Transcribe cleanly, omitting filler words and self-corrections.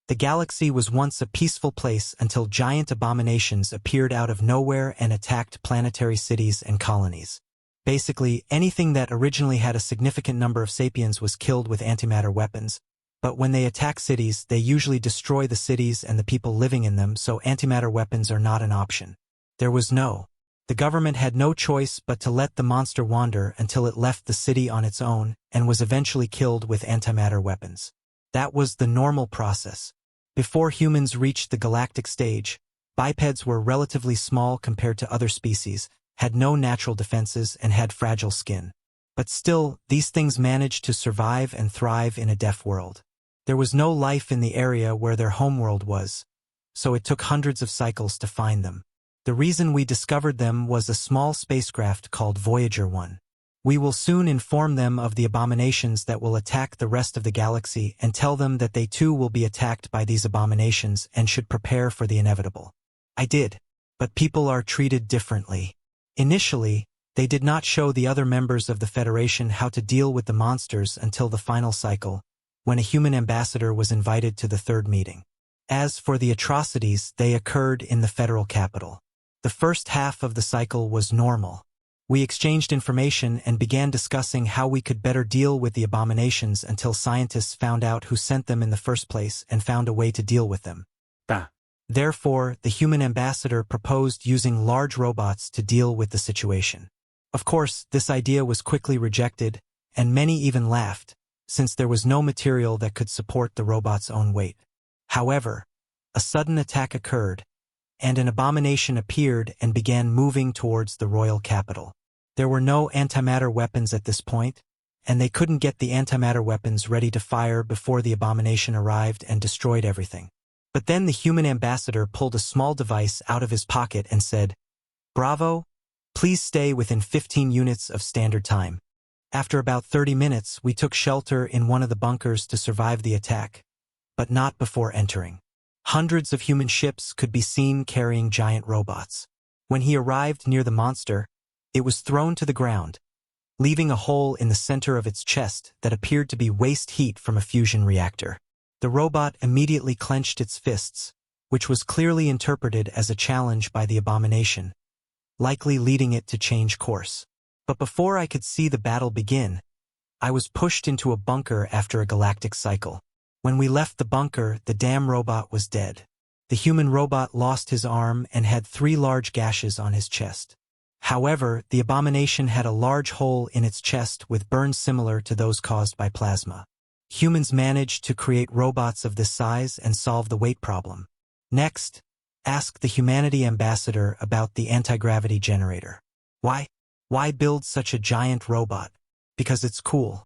The galaxy was once a peaceful place until giant abominations appeared out of nowhere and attacked planetary cities and colonies. Basically, anything that originally had a significant number of sapiens was killed with antimatter weapons, but when they attack cities, they usually destroy the cities and the people living in them, so antimatter weapons are not an option. The government had no choice but to let the monster wander until it left the city on its own and was eventually killed with antimatter weapons. That was the normal process. Before humans reached the galactic stage, bipeds were relatively small compared to other species, had no natural defenses, and had fragile skin. But still, these things managed to survive and thrive in a deaf world. There was no life in the area where their homeworld was, so it took hundreds of cycles to find them. The reason we discovered them was a small spacecraft called Voyager 1. We will soon inform them of the abominations that will attack the rest of the galaxy and tell them that they too will be attacked by these abominations and should prepare for the inevitable. I did, but people are treated differently. Initially, they did not show the other members of the Federation how to deal with the monsters until the final cycle, when a human ambassador was invited to the third meeting. As for the atrocities, they occurred in the federal capital. The first half of the cycle was normal. We exchanged information and began discussing how we could better deal with the abominations until scientists found out who sent them in the first place and found a way to deal with them. Therefore, the human ambassador proposed using large robots to deal with the situation. Of course, this idea was quickly rejected, and many even laughed, since there was no material that could support the robot's own weight. However, a sudden attack occurred, and an abomination appeared and began moving towards the royal capital. There were no antimatter weapons at this point, and they couldn't get the antimatter weapons ready to fire before the abomination arrived and destroyed everything. But then the human ambassador pulled a small device out of his pocket and said, "Bravo, please stay within 15 units of standard time." After about 30 minutes, we took shelter in one of the bunkers to survive the attack, but not before entering. Hundreds of human ships could be seen carrying giant robots. When he arrived near the monster, it was thrown to the ground, leaving a hole in the center of its chest that appeared to be waste heat from a fusion reactor. The robot immediately clenched its fists, which was clearly interpreted as a challenge by the abomination, likely leading it to change course. But before I could see the battle begin, I was pushed into a bunker after a galactic cycle. When we left the bunker, the damn robot was dead. The human robot lost his arm and had 3 large gashes on his chest. However, the abomination had a large hole in its chest with burns similar to those caused by plasma. Humans managed to create robots of this size and solve the weight problem. Next, ask the humanity ambassador about the anti-gravity generator. Why build such a giant robot? Because it's cool.